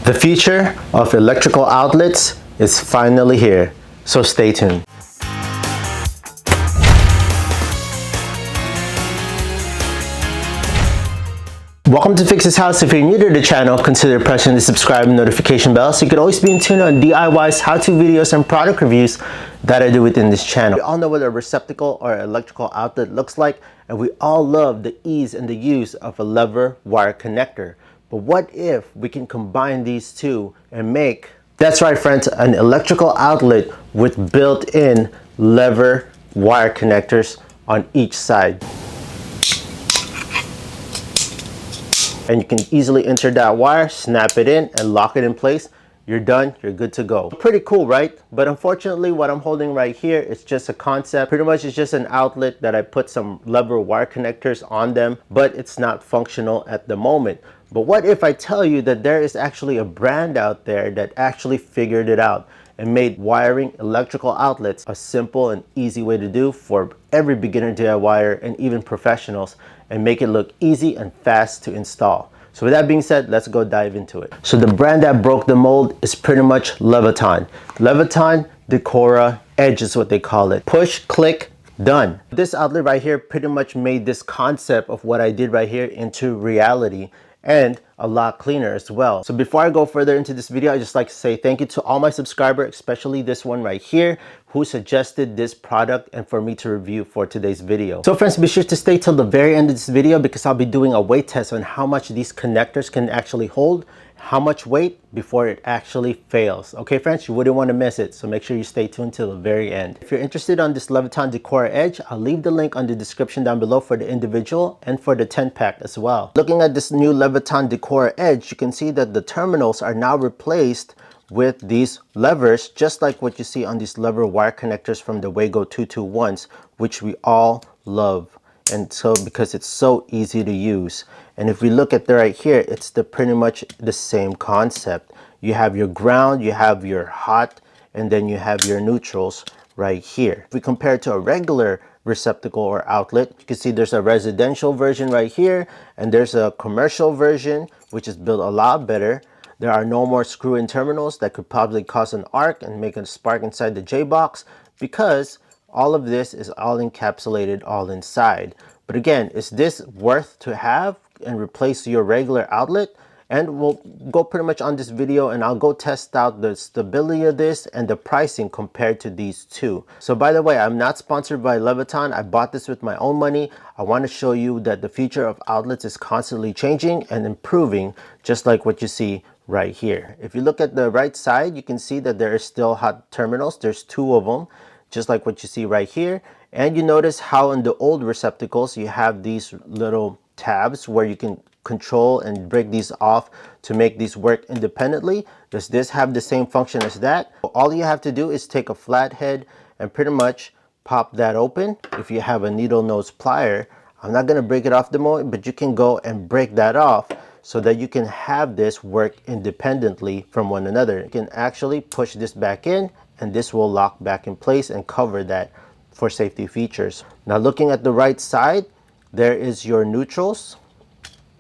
The future of electrical outlets is finally here, so stay tuned. Welcome to Fix This House. If you're new to the channel, consider pressing the subscribe and notification bell so you can always be in tune on DIYs, how-to videos, and product reviews that I do within this channel. We all know what a receptacle or electrical outlet looks like, and we all love the ease and the use of a lever wire connector. But what if we can combine these two and make, that's right friends, an electrical outlet with built-in lever wire connectors on each side. And you can easily insert that wire, snap it in, and lock it in place. You're done, you're good to go. Pretty cool, right? But unfortunately, what I'm holding right here is just a concept. Pretty much it's just an outlet that I put some lever wire connectors on them, but it's not functional at the moment. But what if I tell you that there is actually a brand out there that actually figured it out and made wiring electrical outlets a simple and easy way to do for every beginner DIYer and even professionals, and make it look easy and fast to install. So with that being said, let's go dive into it. So the brand that broke the mold is pretty much Leviton. Leviton Decora Edge is what they call it. Push, click, done. This outlet right here pretty much made this concept of what I did right here into reality, and a lot cleaner as well. So before I go further into this video, I just like to say thank you to all my subscribers, especially this one right here, who suggested this product and for me to review for today's video. So friends, be sure to stay till the very end of this video because I'll be doing a weight test on how much these connectors can actually hold, how much weight before it actually fails. Okay friends, you wouldn't want to miss it, so make sure you stay tuned till the very end. If you're interested on this Leviton Decora Edge, I'll leave the link on the description down below for the individual and for the 10-pack as well. Looking at this new Leviton Decora Edge, you can see that the terminals are now replaced with these levers, just like what you see on these lever wire connectors from the Wago 221s, which we all love. And so because it's so easy to use. And if we look at the right here, it's pretty much the same concept. You have your ground, you have your hot, and then you have your neutrals right here. If we compare it to a regular receptacle or outlet, you can see there's a residential version right here, and there's a commercial version, which is built a lot better. There are no more screw-in terminals that could probably cause an arc and make a spark inside the J-box, because all of this is all encapsulated all inside. But again, is this worth to have and replace your regular outlet? And we'll go pretty much on this video and I'll go test out the stability of this and the pricing compared to these two. So by the way, I'm not sponsored by Leviton. I bought this with my own money. I want to show you that the future of outlets is constantly changing and improving, just like what you see right here. If you look at the right side, you can see that there is still hot terminals. There's two of them, just like what you see right here. And you notice how in the old receptacles you have these little tabs where you can control and break these off to make these work independently. Does this have the same function as that? All you have to do is take a flathead and pretty much pop that open. If you have a needle nose plier, I'm not going to break it off the moment, but you can go and break that off so that you can have this work independently from one another. You can actually push this back in and this will lock back in place and cover that for safety features. Now looking at the right side, there is your neutrals,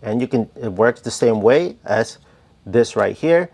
and it works the same way as this right here.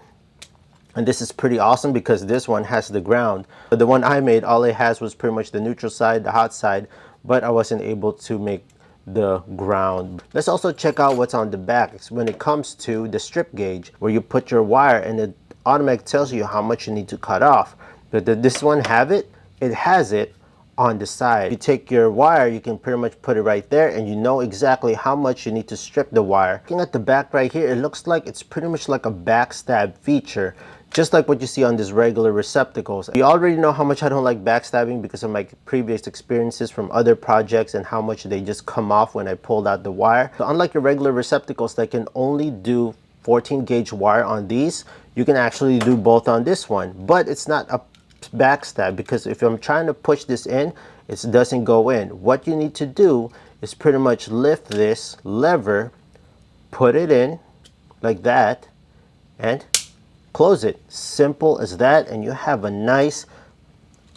And this is pretty awesome because this one has the ground. But the one I made, all it has was pretty much the neutral side, the hot side, but I wasn't able to make the ground. Let's also check out what's on the back. When it comes to the strip gauge, where you put your wire and it automatically tells you how much you need to cut off. But does this one have it? It has it on the side. You take your wire, you can pretty much put it right there and you know exactly how much you need to strip the wire. Looking at the back right here, it looks like it's pretty much like a backstab feature, just like what you see on these regular receptacles. You already know how much I don't like backstabbing because of my previous experiences from other projects and how much they just come off when I pulled out the wire. So unlike your regular receptacles that can only do 14 gauge wire on these, you can actually do both on this one. But it's not a backstab because if I'm trying to push this in, it doesn't go in. What you need to do is pretty much lift this lever, put it in like that, and close it. Simple as that, and you have a nice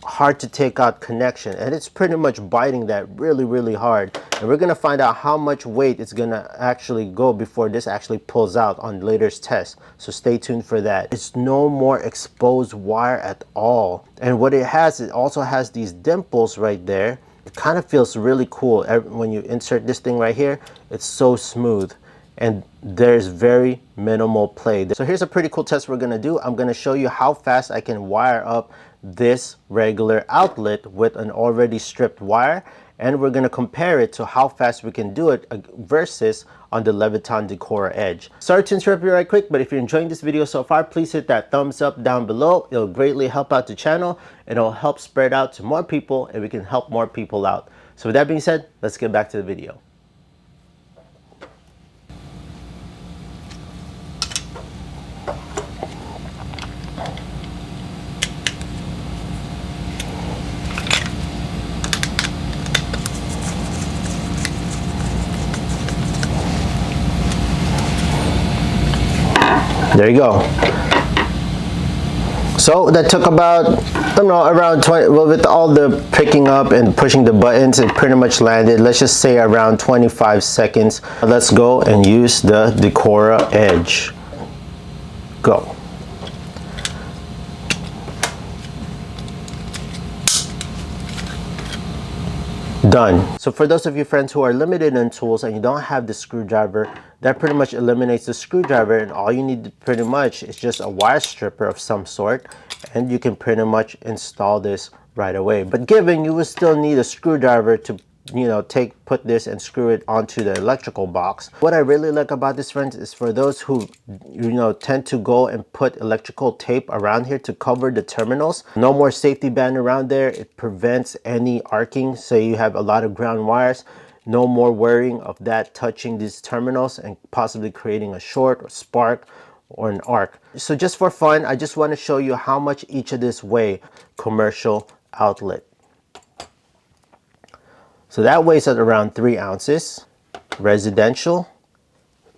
hard to take out connection, and it's pretty much biting that really hard. And we're gonna find out how much weight it's gonna actually go before this actually pulls out on later test. So stay tuned for that. It's no more exposed wire at all. And what it has, it also has these dimples right there. It kind of feels really cool. When you insert this thing right here, it's so smooth. And there's very minimal play. So here's a pretty cool test we're gonna do. I'm gonna show you how fast I can wire up this regular outlet with an already stripped wire, and we're gonna compare it to how fast we can do it versus on the Leviton Decora Edge. Sorry to interrupt you right quick, but if you're enjoying this video so far, please hit that thumbs up down below. It'll greatly help out the channel, and it'll help spread out to more people, and we can help more people out. So with that being said, let's get back to the video. There you go. So that took about, I don't know, around 20, well, with all the picking up and pushing the buttons, it pretty much landed, let's just say around 25 seconds. Let's go and use the Decora Edge. Go. Done. So for those of you friends who are limited in tools and you don't have the screwdriver, that pretty much eliminates the screwdriver, and all you need pretty much is just a wire stripper of some sort, and you can pretty much install this right away. But given you will still need a screwdriver to, you know, put this and screw it onto the electrical box. What I really like about this, friends, is for those who, you know, tend to go and put electrical tape around here to cover the terminals. No more safety band around there. It prevents any arcing. Say you have a lot of ground wires, no more worrying of that touching these terminals and possibly creating a short or spark or an arc. So just for fun, I just want to show you how much each of this weigh. Commercial outlet. So that weighs at around 3 ounces. Residential,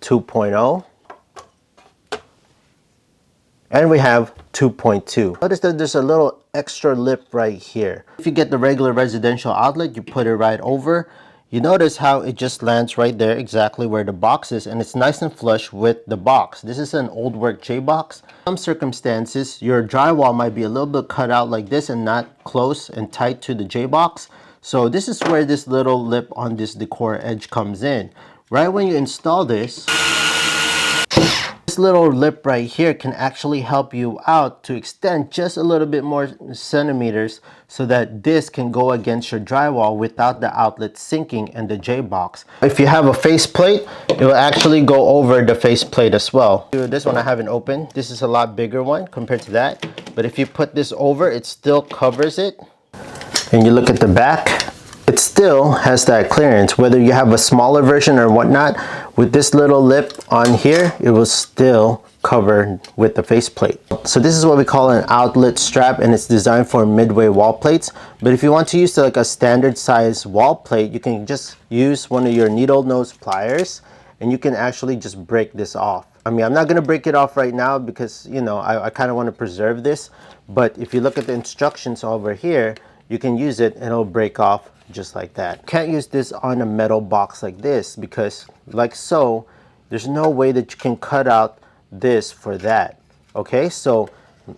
2.0. And we have 2.2. Notice that there's a little extra lip right here. If you get the regular residential outlet, you put it right over. You notice how it just lands right there exactly where the box is, and it's nice and flush with the box. This is an old work J-box. In some circumstances, your drywall might be a little bit cut out like this and not close and tight to the J-box. So this is where this little lip on this Decora Edge comes in. Right when you install this little lip right here can actually help you out to extend just a little bit more centimeters so that this can go against your drywall without the outlet sinking in the J-box. If you have a face plate, it will actually go over the face plate as well. This one I haven't opened. This is a lot bigger one compared to that. But if you put this over, it still covers it. And you look at the back, it still has that clearance. Whether you have a smaller version or whatnot, with this little lip on here, it will still cover with the faceplate. So this is what we call an outlet strap, and it's designed for midway wall plates. But if you want to use like a standard size wall plate, you can just use one of your needle nose pliers, and you can actually just break this off. I mean, I'm not gonna break it off right now because, you know, I kind of want to preserve this. But if you look at the instructions over here, you can use it and it'll break off just like that. Can't use this on a metal box like this because, like so, there's no way that you can cut out this for that. Okay, so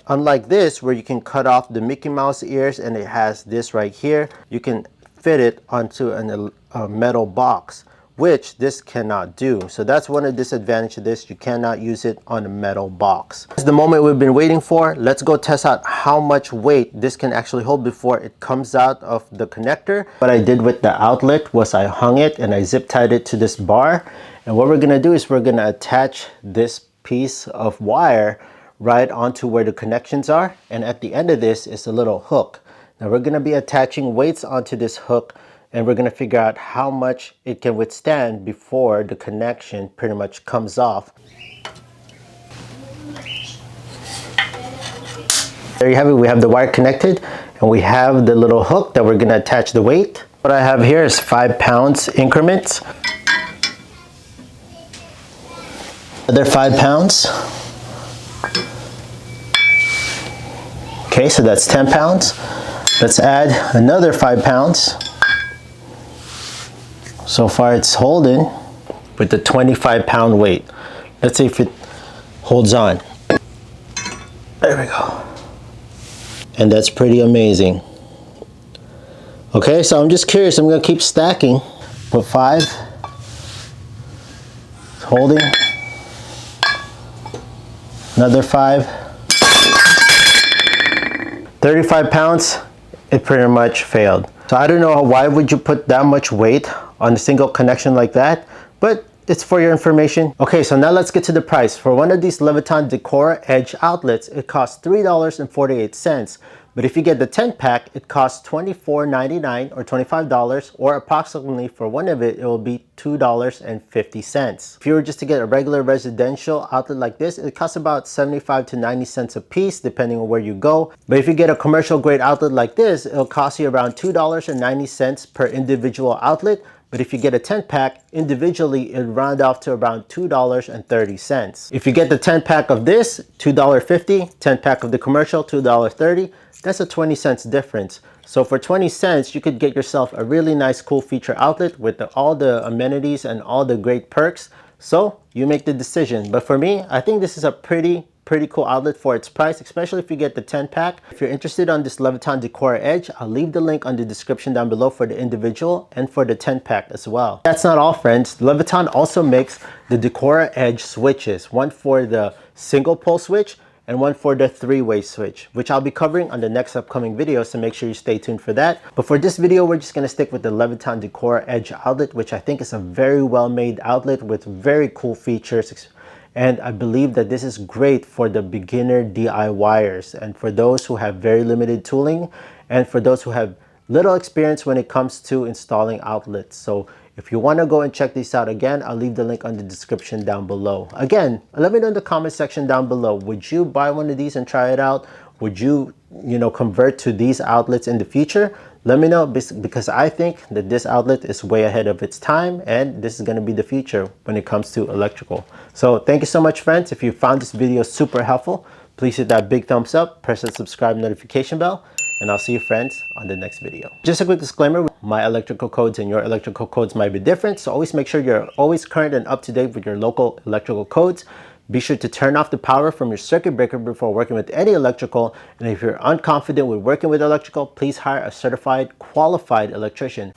unlike this where you can cut off the Mickey Mouse ears and it has this right here, you can fit it onto a metal box, which this cannot do. So that's one of the disadvantages of this. You cannot use it on a metal box. It's the moment we've been waiting for. Let's go test out how much weight this can actually hold before it comes out of the connector. What I did with the outlet was I hung it and I zip tied it to this bar. And what we're gonna do is we're gonna attach this piece of wire right onto where the connections are. And at the end of this is a little hook. Now we're gonna be attaching weights onto this hook, and we're going to figure out how much it can withstand before the connection pretty much comes off. There you have it. We have the wire connected and we have the little hook that we're going to attach the weight. What I have here is 5 pounds increments. Another 5 pounds. Okay, so that's 10 pounds. Let's add another 5 pounds. So far it's holding with the 25-pound weight. Let's see if it holds on. There we go. And that's pretty amazing. Okay, so I'm just curious. I'm gonna keep stacking. Put 5. It's holding. Another 5. 35 pounds, it pretty much failed. So I don't know why would you put that much weight on a single connection like that, but it's for your information. Okay, so now let's get to the price. For one of these Leviton Decora Edge outlets, it costs $3.48. But if you get the 10-pack, it costs $24.99 or $25, or approximately for one of it, it will be $2.50. If you were just to get a regular residential outlet like this, it costs about 75 to 90 cents a piece, depending on where you go. But if you get a commercial grade outlet like this, it'll cost you around $2.90 per individual outlet. But if you get a 10-pack, individually, it'll round off to around $2.30. If you get the 10-pack of this, $2.50, 10-pack of the commercial, $2.30, that's a 20 cents difference. So for 20 cents, you could get yourself a really nice, cool feature outlet with all the amenities and all the great perks. So you make the decision. But for me, I think this is a pretty cool outlet for its price, especially if you get the 10-pack. If you're interested on this Leviton Decora Edge, I'll leave the link on the description down below for the individual and for the 10-pack as well. That's not all, friends. Leviton also makes the Decora Edge switches, one for the single pole switch and one for the 3-way switch, which I'll be covering on the next upcoming video, so make sure you stay tuned for that. But for this video, we're just gonna stick with the Leviton Decora Edge outlet, which I think is a very well-made outlet with very cool features. And I believe that this is great for the beginner DIYers and for those who have very limited tooling and for those who have little experience when it comes to installing outlets. So if you want to go and check these out, again, I'll leave the link on the description down below. Again, let me know in the comment section down below. Would you buy one of these and try it out? Would you, convert to these outlets in the future? Let me know, because I think that this outlet is way ahead of its time and this is going to be the future when it comes to electrical. So thank you so much, friends. If you found this video super helpful, please hit that big thumbs up, press the subscribe notification bell, and I'll see you, friends, on the next video. Just a quick disclaimer, my electrical codes and your electrical codes might be different, so always make sure you're always current and up to date with your local electrical codes. Be sure to turn off the power from your circuit breaker before working with any electrical, and if you're unconfident with working with electrical, please hire a certified, qualified electrician.